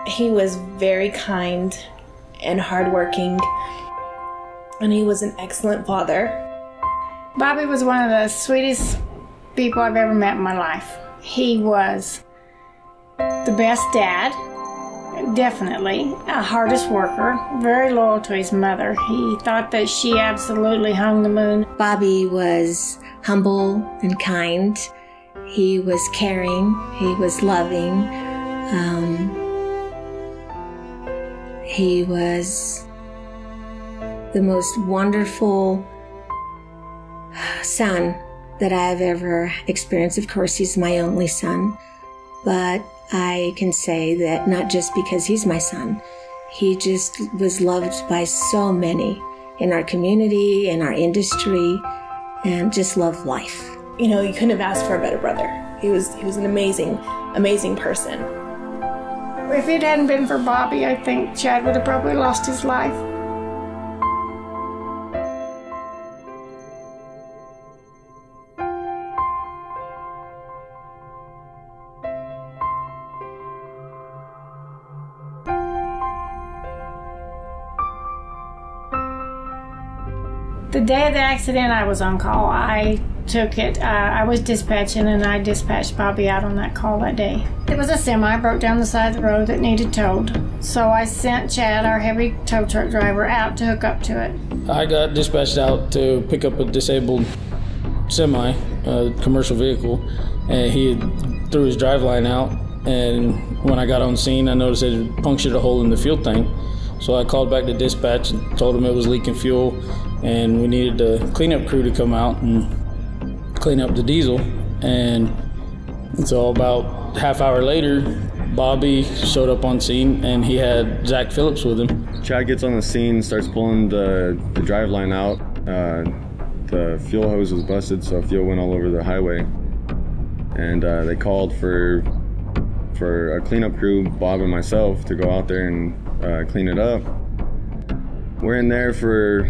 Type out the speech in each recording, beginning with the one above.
He was very kind and hardworking, and he was an excellent father. Bobby was one of the sweetest people I've ever met in my life. He was the best dad, definitely, a hardest worker, very loyal to his mother. He thought that she absolutely hung the moon. Bobby was humble and kind. He was caring. He was loving. He was the most wonderful son that I've ever experienced. Of course, he's my only son, but I can say that not just because he's my son, he just was loved by so many in our community, in our industry, and just loved life. You know, you couldn't have asked for a better brother. He was an amazing person. If it hadn't been for Bobby, I think Chad would have probably lost his life. The day of the accident, I was on call. I took it. I was dispatching, and I dispatched Bobby out on that call that day. It was a semi broke down the side of the road that needed towed. So I sent Chad, our heavy tow truck driver, out to hook up to it. I got dispatched out to pick up a disabled semi, commercial vehicle, and he threw his driveline out. And when I got on scene, I noticed it had punctured a hole in the fuel tank. So I called back to dispatch and told them it was leaking fuel, and we needed a cleanup crew to come out and clean up the diesel. And so about half hour later, Bobby showed up on scene, and he had Phillips with him. Chad gets on the scene, starts pulling the driveline out. The fuel hose was busted, so fuel went all over the highway. And they called for a cleanup crew, Bob and myself, to go out there and clean it up. We're in there for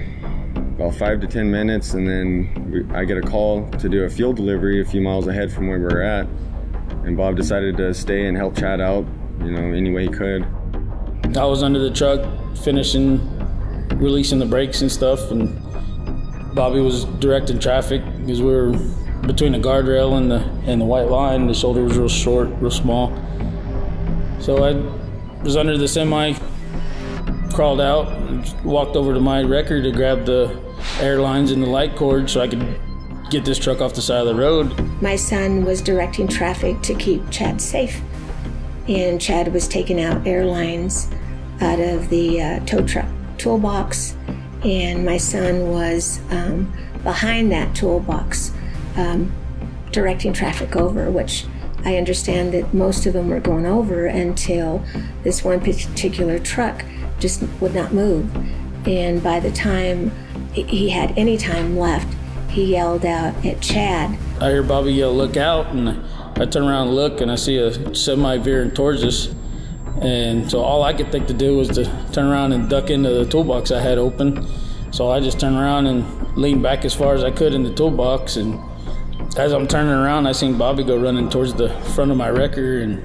about 5 to 10 minutes, and then I get a call to do a fuel delivery a few miles ahead from where we're at. And Bob decided to stay and help Chad out, you know, any way he could. I was under the truck finishing releasing the brakes and stuff, and Bobby was directing traffic because we were between the guardrail and the white line. The shoulder was real short, real small. So I was under the semi, crawled out, and walked over to my wrecker to grab the air lines and the light cord so I could get this truck off the side of the road. My son was directing traffic to keep Chad safe, and Chad was taking out airlines out of the tow truck toolbox, and my son was behind that toolbox directing traffic over, which I understand that most of them were going over until this one particular truck just would not move. And by the time he had any time left, he yelled out at Chad. I hear Bobby yell, "Look out," and I turn around and look, and I see a semi veering towards us. And so all I could think to do was to turn around and duck into the toolbox I had open. So I just turned around and leaned back as far as I could in the toolbox, and as I'm turning around, I seen Bobby go running towards the front of my wrecker, and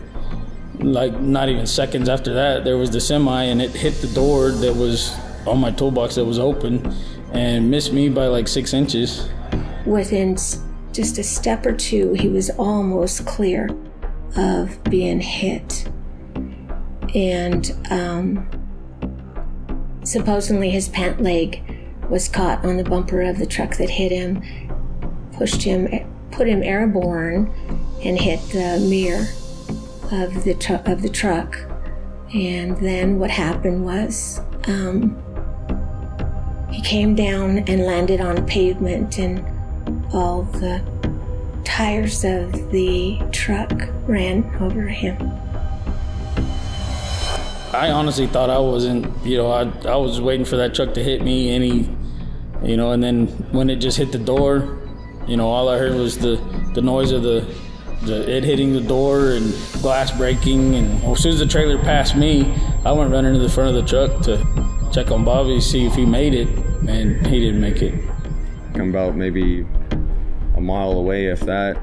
like not even seconds after that, there was the semi, and it hit the door that was on my toolbox that was open and missed me by like 6 inches. Within just a step or two, he was almost clear of being hit. And supposedly his pant leg was caught on the bumper of the truck that hit him, pushed him, put him airborne, and hit the mirror of the truck. And then what happened was he came down and landed on pavement, and all the tires of the truck ran over him. I honestly thought I wasn't, I was waiting for that truck to hit me, and then when it just hit the door, all I heard was the noise of it hitting the door and glass breaking. And as soon as the trailer passed me, I went running to the front of the truck to check on Bobby, see if he made it, and he didn't make it. I'm about maybe a mile away, if that.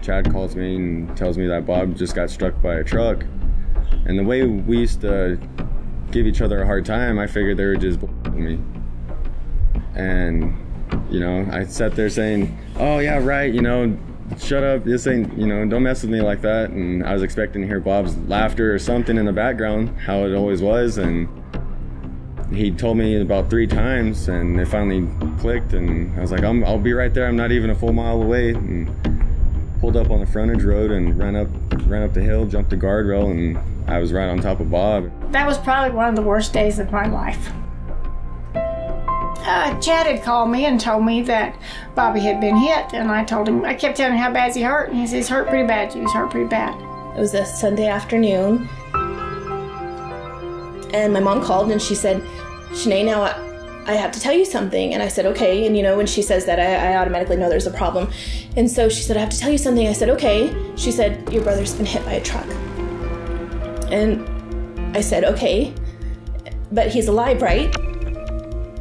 Chad calls me and tells me that Bob just got struck by a truck. And the way we used to give each other a hard time, I figured they were just with me. And, you know, I sat there saying, oh yeah, right, you know, shut up, this ain't, you know, don't mess with me like that. And I was expecting to hear Bob's laughter or something in the background, how it always was. And he told me about 3 times, and it finally clicked, and I was like, I'll be right there, I'm not even a full mile away. And pulled up on the frontage road and ran up the hill, jumped the guardrail, and I was right on top of Bob. That was probably one of the worst days of my life. Chad had called me and told me that Bobby had been hit, and I told him, I kept telling him how bad he hurt, and he says, he's hurt pretty bad, he's hurt pretty bad. It was a Sunday afternoon, and my mom called and she said, Chanee, now I have to tell you something. And I said, okay. And you know, when she says that, I automatically know there's a problem. And so she said, I have to tell you something. I said, okay. She said, your brother's been hit by a truck. And I said, okay, but he's alive, right?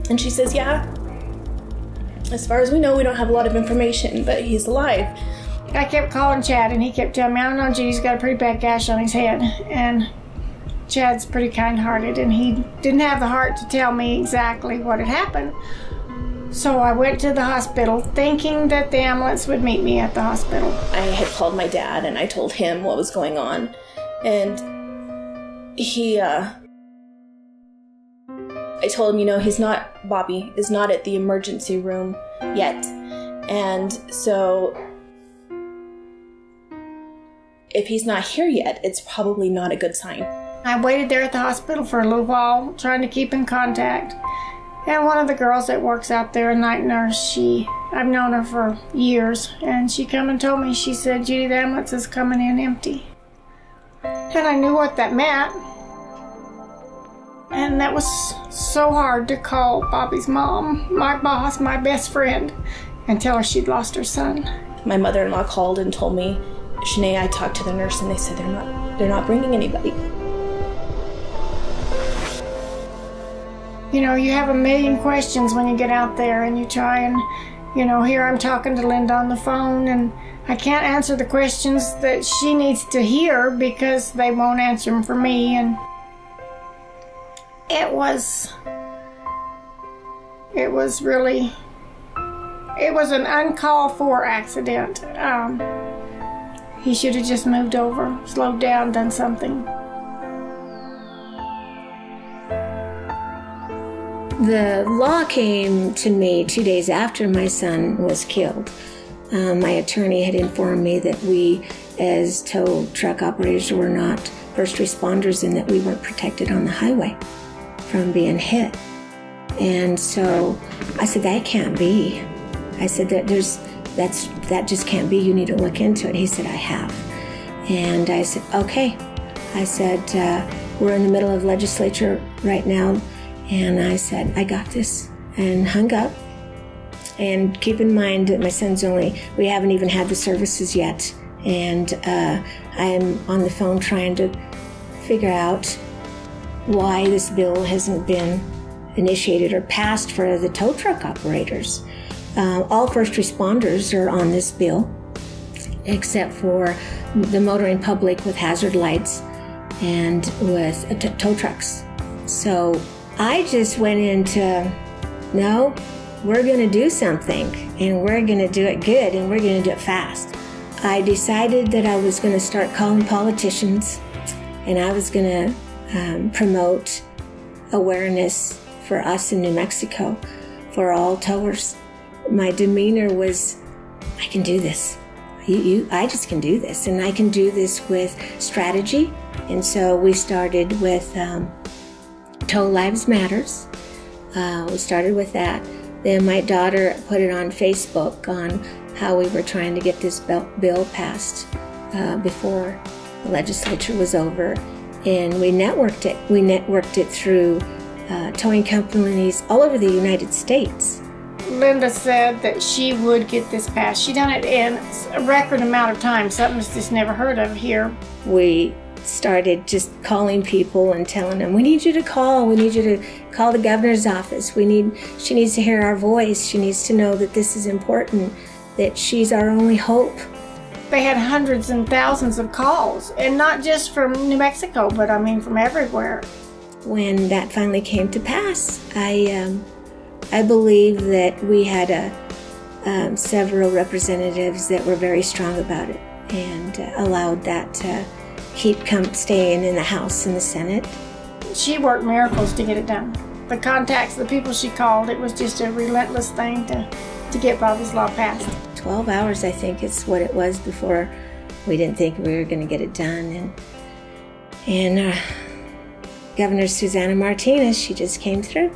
And she says, yeah. As far as we know, we don't have a lot of information, but he's alive. I kept calling Chad, and he kept telling me, I don't know, Judy's got a pretty bad gash on his head. And Chad's pretty kind-hearted, and he didn't have the heart to tell me exactly what had happened. So I went to the hospital thinking that the ambulance would meet me at the hospital. I had called my dad, and I told him what was going on. And I told him, you know, Bobby is not at the emergency room yet. And so if he's not here yet, it's probably not a good sign. I waited there at the hospital for a little while, trying to keep in contact. And one of the girls that works out there, a night nurse, I've known her for years, and she come and told me, she said, Judy, the ambulance is coming in empty. And I knew what that meant. And that was so hard to call Bobby's mom, my boss, my best friend, and tell her she'd lost her son. My mother-in-law called and told me, Chanee, I talked to the nurse, and they said they're not bringing anybody. You know, you have a million questions when you get out there, and you try and, you know, here I'm talking to Linda on the phone, and I can't answer the questions that she needs to hear because they won't answer them for me. And it was an uncalled for accident. He should have just moved over, slowed down, done something. The law came to me 2 days after my son was killed. My attorney had informed me that we, as tow truck operators, were not first responders and that we weren't protected on the highway from being hit. And so I said, that can't be. I said, that just can't be. You need to look into it. He said, I have. And I said, okay. I said, we're in the middle of legislature right now. And I said, I got this, and hung up. And keep in mind that my son's we haven't even had the services yet. And I'm on the phone trying to figure out why this bill hasn't been initiated or passed for the tow truck operators. All first responders are on this bill, except for the motoring public with hazard lights and with tow trucks. So I just went into, no, we're going to do something, and we're going to do it good, and we're going to do it fast. I decided that I was going to start calling politicians, and I was going to promote awareness for us in New Mexico, for all towers. My demeanor was, I can do this. I just can do this, and I can do this with strategy. And so we started with Tow Lives Matters. We started with that. Then my daughter put it on Facebook on how we were trying to get this bill passed before the legislature was over. And we networked it. We networked it through towing companies all over the United States. Linda said that she would get this passed. She done it in a record amount of time, something that's just never heard of here. We started just calling people and telling them, we need you to call. We need you to call the governor's office. She needs to hear our voice. She needs to know that this is important, that she's our only hope. They had hundreds and thousands of calls, and not just from New Mexico, but I mean from everywhere. When that finally came to pass, I believe that we had several representatives that were very strong about it and allowed that to keep staying in the House and the Senate. She worked miracles to get it done. The contacts, the people she called, it was just a relentless thing to get Bobby's Law passed. 12 hours, I think, is what it was before we didn't think we were going to get it done. And Governor Susana Martinez, she just came through.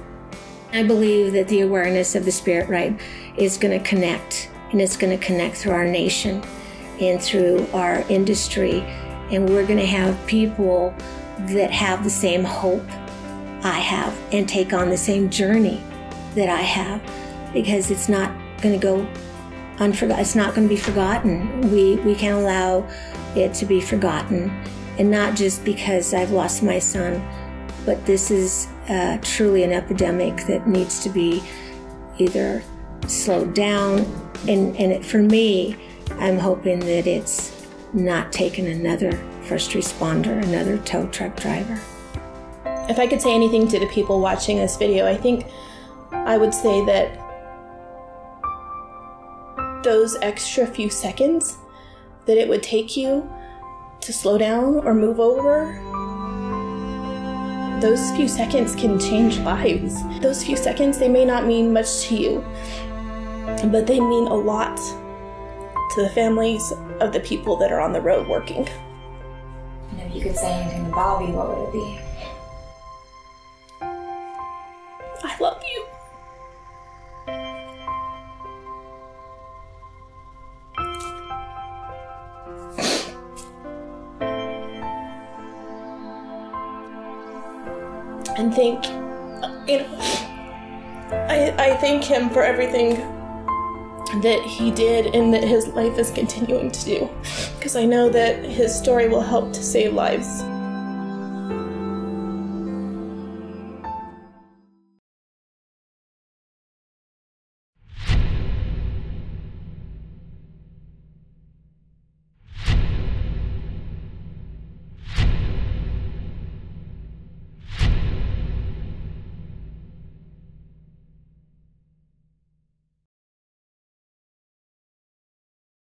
I believe that the awareness of the spirit right is going to connect, and it's going to connect through our nation and through our industry, and we're going to have people that have the same hope I have and take on the same journey that I have, because it's not going to go unforgotten. It's not going to be forgotten. We can't allow it to be forgotten, and not just because I've lost my son, but this is truly an epidemic that needs to be either slowed down, and for me, I'm hoping that it's not taking another first responder, another tow truck driver. If I could say anything to the people watching this video, I think I would say that those extra few seconds that it would take you to slow down or move over, those few seconds can change lives. Those few seconds, they may not mean much to you, but they mean a lot to the families of the people that are on the road working. And if you could say anything to Bobby, what would it be? I love you. And I thank him for everything that he did and that his life is continuing to do, because I know that his story will help to save lives.